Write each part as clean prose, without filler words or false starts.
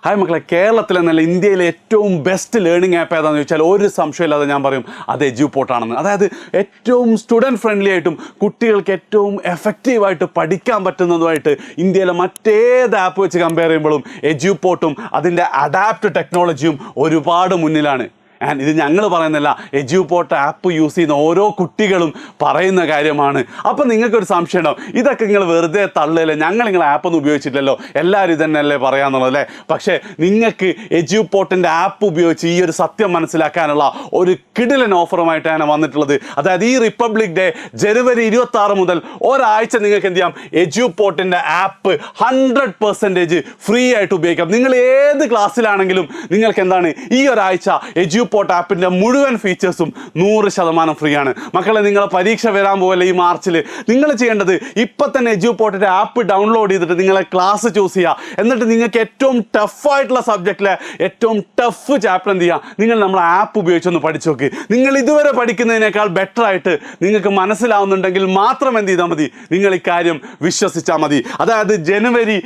Hi മക്കളെ, കേരളത്തിലെ നല്ല ഇന്ത്യയിലെ ഏറ്റവും ബെസ്റ്റ് ലേണിംഗ് ആപ്പ് ഏതാണെന്ന് ചോദിച്ചാൽ ഒരു സംശയമില്ലാതെ ഞാൻ പറയും അത് എജ്യൂപോർട്ടാണെന്ന്. അതായത് ഏറ്റവും സ്റ്റുഡൻറ്റ് ഫ്രണ്ട്ലി ആയിട്ടും കുട്ടികൾക്ക് ഏറ്റവും എഫക്റ്റീവായിട്ട് പഠിക്കാൻ പറ്റുന്നതുമായിട്ട് ഇന്ത്യയിലെ മറ്റേത് ആപ്പ് വെച്ച് കമ്പയർ ചെയ്യുമ്പോഴും എജ്യൂപോർട്ടും അതിൻ്റെ അഡാപ്റ്റ് ടെക്നോളജിയും ഒരുപാട് മുന്നിലാണ്. ആൻഡ് ഇത് ഞങ്ങൾ പറയുന്നില്ല, എജ്യൂപോർട്ട് ആപ്പ് യൂസ് ചെയ്യുന്ന ഓരോ കുട്ടികളും പറയുന്ന കാര്യമാണ്. അപ്പോൾ നിങ്ങൾക്കൊരു സംശയം ഉണ്ടാവും, ഇതൊക്കെ നിങ്ങൾ വെറുതെ തള്ളല്ലേ, ഞങ്ങൾ നിങ്ങളെ ആപ്പൊന്നും ഉപയോഗിച്ചിട്ടില്ലല്ലോ, എല്ലാവരും ഇതന്നെയല്ലേ പറയാന്നുള്ളതല്ലേ. പക്ഷേ നിങ്ങൾക്ക് എജ്യൂപോർട്ടിൻ്റെ ആപ്പ് ഉപയോഗിച്ച് ഈ ഒരു സത്യം മനസ്സിലാക്കാനുള്ള ഒരു കിടിലൻ ഓഫറുമായിട്ടാണ് വന്നിട്ടുള്ളത്. അതായത് ഈ റിപ്പബ്ലിക് ഡേ ജനുവരി 26 മുതൽ ഒരാഴ്ച നിങ്ങൾക്ക് എന്ത് ചെയ്യാം, എജ്യൂപോർട്ടിൻ്റെ ആപ്പ് 100% ഫ്രീ ആയിട്ട് ഉപയോഗിക്കാം. നിങ്ങൾ ഏത് ക്ലാസ്സിലാണെങ്കിലും നിങ്ങൾക്ക് എന്താണ് ഈ ഒരാഴ്ച എജ്യൂപോർട്ട് ആപ്പിൻ്റെ മുഴുവൻ ഫീച്ചേഴ്സും 100% ഫ്രീ ആണ്. മക്കളെ, നിങ്ങളെ പരീക്ഷ വരാൻ പോകല്ലേ ഈ മാർച്ചിൽ, നിങ്ങൾ ചെയ്യേണ്ടത് ഇപ്പം തന്നെ എജ്യൂപോർട്ടിൻ്റെ ആപ്പ് ഡൗൺലോഡ് ചെയ്തിട്ട് നിങ്ങളെ ക്ലാസ് ചൂസ് ചെയ്യുക. എന്നിട്ട് നിങ്ങൾക്ക് ഏറ്റവും ടഫായിട്ടുള്ള സബ്ജക്റ്റിലെ ഏറ്റവും ടഫ് ചാപ്റ്റർ എന്ത് ചെയ്യുക, നിങ്ങൾ നമ്മളെ ആപ്പ് ഉപയോഗിച്ചൊന്ന് പഠിച്ചു നോക്ക്. നിങ്ങൾ ഇതുവരെ പഠിക്കുന്നതിനേക്കാൾ ബെറ്റർ ആയിട്ട് നിങ്ങൾക്ക് മനസ്സിലാവുന്നുണ്ടെങ്കിൽ മാത്രം എന്ത് ചെയ്താൽ മതി, നിങ്ങൾ ഇക്കാര്യം വിശ്വസിച്ചാൽ മതി. അതായത് ജനുവരി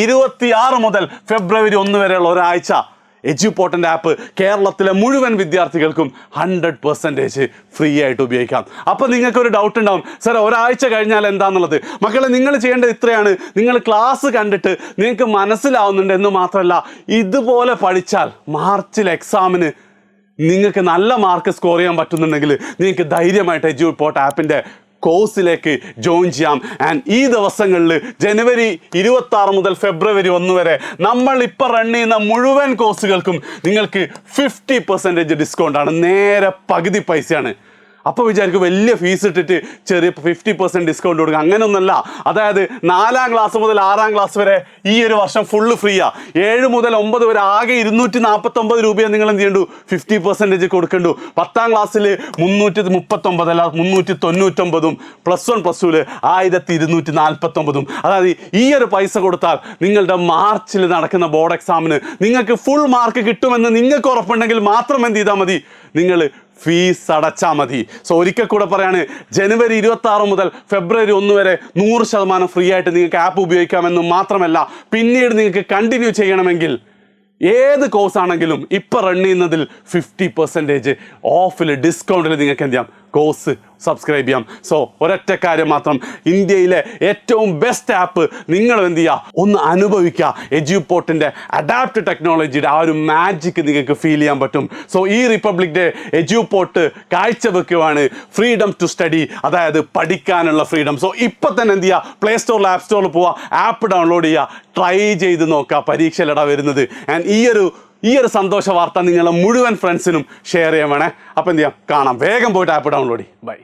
26 മുതൽ ഫെബ്രുവരി 1 വരെയുള്ള ഒരാഴ്ച എജ്യൂപോർട്ടിൻ്റെ ആപ്പ് കേരളത്തിലെ മുഴുവൻ വിദ്യാർത്ഥികൾക്കും 100% ഫ്രീ ആയിട്ട് ഉപയോഗിക്കാം. അപ്പോൾ നിങ്ങൾക്കൊരു ഡൗട്ട് ഉണ്ടാവും, സാർ ഒരാഴ്ച കഴിഞ്ഞാൽ എന്താണെന്നുള്ളത്. മക്കളെ, നിങ്ങൾ ചെയ്യേണ്ടത് ഇത്രയാണ്, നിങ്ങൾ ക്ലാസ് കണ്ടിട്ട് നിങ്ങൾക്ക് മനസ്സിലാവുന്നുണ്ട് എന്ന് മാത്രമല്ല, ഇതുപോലെ പഠിച്ചാൽ മാർച്ചിൽ എക്സാമിന് നിങ്ങൾക്ക് നല്ല മാർക്ക് സ്കോർ ചെയ്യാൻ പറ്റുന്നുണ്ടെങ്കിൽ നിങ്ങൾക്ക് ധൈര്യമായിട്ട് എജ്യൂപോർട്ട് ആപ്പിൻ്റെ കോഴ്സിലേക്ക് ജോയിൻ ചെയ്യാം. ആൻഡ് ഈ ദിവസങ്ങളിൽ ജനുവരി 26 മുതൽ ഫെബ്രുവരി 1 വരെ നമ്മൾ ഇപ്പോൾ റൺ ചെയ്യുന്ന മുഴുവൻ കോഴ്സുകൾക്കും നിങ്ങൾക്ക് 50% ഡിസ്കൗണ്ടാണ്, നേരെ പകുതി പൈസയാണ്. അപ്പോൾ വിചാരിക്കും വലിയ ഫീസ് ഇട്ടിട്ട് ചെറിയ 50% ഡിസ്കൗണ്ട് കൊടുക്കുക, അങ്ങനെയൊന്നുമല്ല. അതായത് 4ാം ക്ലാസ് മുതൽ 6ാം ക്ലാസ് വരെ ഈ ഒരു വർഷം ഫുള്ള് ഫ്രീയാണ്. 7 മുതൽ 9 വരെ ആകെ 249 രൂപയാണ് നിങ്ങൾ എന്ത് ചെയ്യേണ്ടു, 50% കൊടുക്കേണ്ടു. 10ാം ക്ലാസ്സിൽ 339 അല്ല 399, +1 +2 1249. അതായത് ഈ ഒരു പൈസ കൊടുത്താൽ നിങ്ങളുടെ മാർച്ചിൽ നടക്കുന്ന ബോർഡ് എക്സാമിന് നിങ്ങൾക്ക് ഫുൾ മാർക്ക് കിട്ടുമെന്ന് നിങ്ങൾക്ക് ഉറപ്പുണ്ടെങ്കിൽ മാത്രം എന്ത് ചെയ്താൽ മതി, നിങ്ങൾ ഫീസ് അടച്ചാൽ മതി. സോ ഒരിക്കൽ കൂടെ പറയാണ്, ജനുവരി 26 മുതൽ ഫെബ്രുവരി 1 വരെ 100% ഫ്രീ ആയിട്ട് നിങ്ങൾക്ക് ആപ്പ് ഉപയോഗിക്കാമെന്ന് മാത്രമല്ല, പിന്നീട് നിങ്ങൾക്ക് കണ്ടിന്യൂ ചെയ്യണമെങ്കിൽ ഏത് കോഴ്സ് ആണെങ്കിലും ഇപ്പം റൺ ചെയ്യുന്നതിൽ 50% ഓഫിൽ ഡിസ്കൗണ്ടിൽ നിങ്ങൾക്ക് എന്ത് ചെയ്യാം, കോഴ്സ് സബ്സ്ക്രൈബ് ചെയ്യാം. സോ ഒരൊറ്റ കാര്യം മാത്രം, ഇന്ത്യയിലെ ഏറ്റവും ബെസ്റ്റ് ആപ്പ് നിങ്ങൾ എന്ത് ചെയ്യുക, ഒന്ന് അനുഭവിക്കുക. എജ്യൂപോർട്ടിൻ്റെ അഡാപ്റ്റ് ടെക്നോളജിയുടെ ആ ഒരു മാജിക് നിങ്ങൾക്ക് ഫീൽ ചെയ്യാൻ പറ്റും. സോ ഈ റിപ്പബ്ലിക് ഡേ എജ്യൂപോർട്ട് കാഴ്ചവെക്കുവാണ് ഫ്രീഡം ടു സ്റ്റഡി, അതായത് പഠിക്കാനുള്ള ഫ്രീഡം. സോ ഇപ്പം തന്നെ എന്ത് ചെയ്യുക, പ്ലേ സ്റ്റോറിൽ ആപ്പ് സ്റ്റോറിൽ പോവുക, ആപ്പ് ഡൗൺലോഡ് ചെയ്യുക, ട്രൈ ചെയ്ത് നോക്കുക, പരീക്ഷയിലിട വരുന്നത്. ആൻഡ് ഈ ഒരു സന്തോഷ വാർത്ത നിങ്ങളെ മുഴുവൻ ഫ്രണ്ട്സിനും ഷെയർ ചെയ്യാൻ വേണേ. അപ്പോൾ എന്ത് ചെയ്യാം, കാണാം, വേഗം പോയിട്ട് ആപ്പ് ഡൗൺലോഡ് ചെയ്യും. ബൈ.